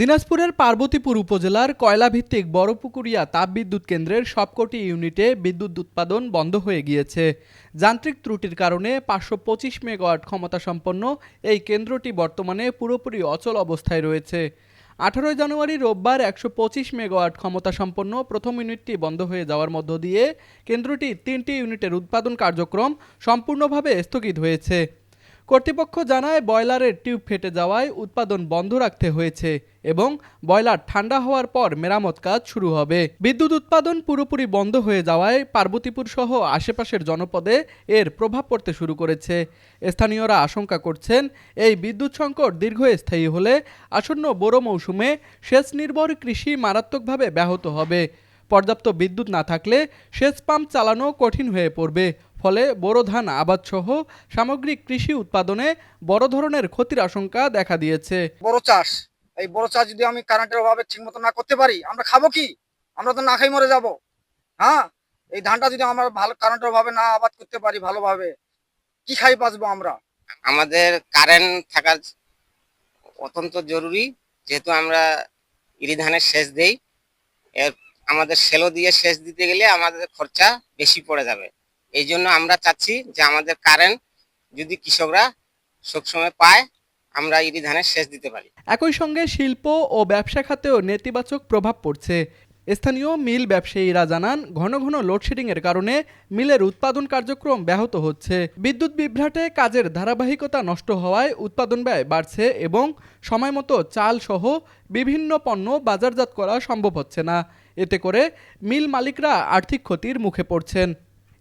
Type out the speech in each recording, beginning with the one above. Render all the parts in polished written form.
দিনাজপুরের পার্বতীপুর উপজেলার কয়লাভিত্তিক বড়পুকুরিয়া তাপবিদ্যুৎ কেন্দ্রের সবকটি ইউনিটে বিদ্যুৎ উৎপাদন বন্ধ হয়ে গিয়েছে। যান্ত্রিক ত্রুটির কারণে ৫২৫ মেগাওয়াট ক্ষমতাসম্পন্ন এই কেন্দ্রটি বর্তমানে পুরোপুরি অচল অবস্থায় রয়েছে। ১৮ জানুয়ারি রোববার ১২৫ মেগাওয়াট ক্ষমতাসম্পন্ন প্রথম ইউনিটটি বন্ধ হয়ে যাওয়ার মধ্য দিয়ে কেন্দ্রটির ৩টি ইউনিটের উৎপাদন কার্যক্রম সম্পূর্ণভাবে স্থগিত হয়েছে। কর্তৃপক্ষ জানায় বয়লারের টিউব ফেটে যাওয়ায় উৎপাদন বন্ধ রাখতে হয়েছে এবং বয়লার ঠান্ডা হওয়ার পর মেরামত কাজ শুরু হবে। বিদ্যুৎ উৎপাদন পুরোপুরি বন্ধ হয়ে যাওয়ায় পার্বতীপুর সহ আশেপাশের জনপদে এর প্রভাব পড়তে শুরু করেছে। স্থানীয়রা আশঙ্কা করছেন, এই বিদ্যুৎ সংকট দীর্ঘস্থায়ী হলে আসন্ন বোরো মৌসুমে সেচ নির্ভর কৃষি মারাত্মকভাবে ব্যাহত হবে। পর্যাপ্ত বিদ্যুৎ না থাকলে সেচ পাম্প চালানো কঠিন হয়ে পড়বে। ফলে বোরো ধান আবাদসহ সামগ্রিক কৃষি উৎপাদনে বড় ধরনের ক্ষতির আশঙ্কা দেখা দিয়েছে। এই বড় চাষ যদি আমি কারেন্টের অভাবে ঠিকমতো না করতে পারি, আমরা খাবো কি? আমরা তো না খাই মরে যাব। হ্যাঁ, এই ধানটা যদি আমরা ভালো কারেন্টের অভাবে না আবাদ করতে পারি ভালোভাবে, কি খাই বাঁচবো আমরা? আমাদের কারেন্ট থাকা অত্যন্ত জরুরি, যেহেতু আমরা ইরি ধানের সেচ দেই। এর আমাদের সেলো দিয়ে সেচ দিতে গেলে আমাদের খরচা বেশি পড়ে যাবে। এই জন্য আমরা চাচ্ছি যে আমাদের কারেন্ট যদি কৃষকরা সবসময় পায়, আমরা ইরি ধানের সেচ দিতে পারি। একই সঙ্গে শিল্প ও ব্যবসা খাতেও নেতিবাচক প্রভাব পড়ছে। স্থানীয় মিল ব্যবসায়ীরা জানান, ঘন ঘন লোডশেডিংয়ের কারণে মিলের উৎপাদন কার্যক্রম ব্যাহত হচ্ছে। বিদ্যুৎ বিভ্রাটে কাজের ধারাবাহিকতা নষ্ট হওয়ায় উৎপাদন ব্যয় বাড়ছে এবং সময়মতো চাল সহ বিভিন্ন পণ্য বাজারজাত করা সম্ভব হচ্ছে না। এতে করে মিল মালিকরা আর্থিক ক্ষতির মুখে পড়ছেন।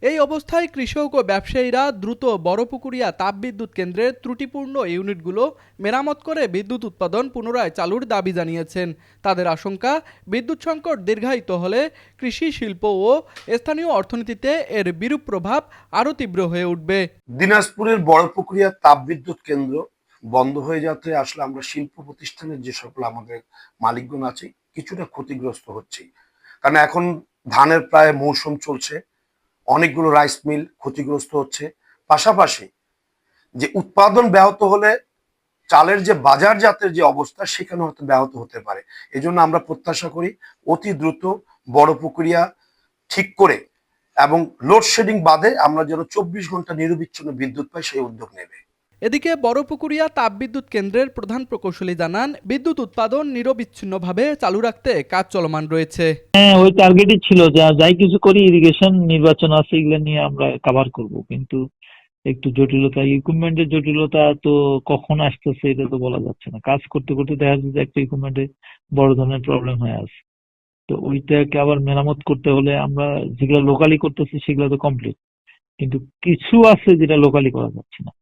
এই অবস্থায় কৃষক ও ব্যবসায়ীরা দ্রুত বড়পুকুরিয়া তাপবিদ্যুৎ কেন্দ্রের ত্রুটিপূর্ণ ইউনিটগুলো মেরামত করে বিদ্যুৎ উৎপাদন পুনরায় চালুর দাবি জানিয়েছেন। তাদের আশঙ্কা, বিদ্যুৎ সংকট দীর্ঘায়িত হলে কৃষি, শিল্প ও স্থানীয় অর্থনীতিতে এর বিরূপ প্রভাব আরও তীব্র হয়ে উঠবে। দিনাজপুরের বড়পুকুরিয়া তাপবিদ্যুৎ কেন্দ্র বন্ধ হয়ে যাতে আসলে আমরা শিল্প প্রতিষ্ঠানের যে সকল আমাদের মালিকগণ আছে কিছুটা ক্ষতিগ্রস্ত হচ্ছে। কারণ এখন ধানের প্রায় মৌসুম চলছে, অনেকগুলো রাইস মিল ক্ষতিগ্রস্ত হচ্ছে। পাশাপাশি যে উৎপাদন ব্যাহত হলে চালের যে বাজারজাতের যে অবস্থা সেখানে হয়তো ব্যাহত হতে পারে। এজন্য আমরা প্রত্যাশা করি অতি দ্রুত বড়পুকুরিয়া ঠিক করে এবং লোডশেডিং বাদে আমরা যেন ২৪ ঘন্টা নিরবিচ্ছিন্ন বিদ্যুৎ পাই সেই উদ্যোগ নেবে। এদিকে বড়পুকুরিয়া তাপবিদ্যুৎ কেন্দ্রের প্রধান প্রকৌশলী জানান, বিদ্যুৎ উৎপাদন নিরবিচ্ছিন্নভাবে চালু রাখতে কাজ চলমান রয়েছে। হ্যাঁ, ওই টার্গেটই ছিল, যাই কিছু করি ইরিগেশন নির্বাচন আছে এগুলো নিয়ে আমরা কভার করব, কিন্তু একটু জটিলতা, ইকুইপমেন্টের জটিলতা তো কখন আসতেছে এটা তো বলা যাচ্ছে না। কাজ করতে করতে দেখা যাচ্ছে একটা ইকুইপমেন্টে বড় ধরনের প্রবলেম হয়ে আছে, তো ওইটাকে আবার মেরামত করতে হলে আমরা যেগুলো লোকালি করতেছি সেগুলো তো কমপ্লিট, কিন্তু কিছু আছে যেটা লোকালি করা যাচ্ছে না।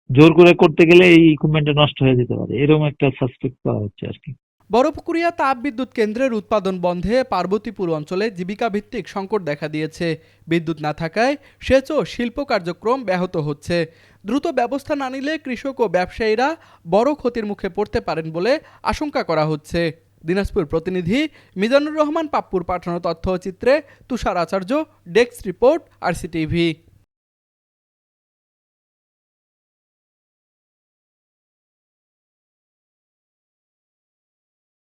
জোর করে করতে গেলে এই ইকুইপমেন্টটা নষ্ট হয়ে যেতে পারে, এরকম একটা সাসপেক্ট পাওয়া হচ্ছে আর কি। বড়পুকুরিয়া তাপবিদ্যুৎ কেন্দ্রের উৎপাদন বন্ধে পার্বতীপুর অঞ্চলে জীবিকা ভিত্তিক সংকট দেখা দিয়েছে। বিদ্যুৎ না থাকায় সেচ ও শিল্প কার্যক্রম ব্যাহত হচ্ছে। দ্রুত ব্যবস্থা না নিলে কৃষক ও ব্যবসায়ীরা বড় ক্ষতির মুখে পড়তে পারেন বলে আশঙ্কা করা হচ্ছে। দিনাজপুর প্রতিনিধি মিজানুর রহমান পাপ্পুর পাঠানো তথ্যচিত্রে তুষার আচার্য, ডেস্ক রিপোর্ট, RCTV।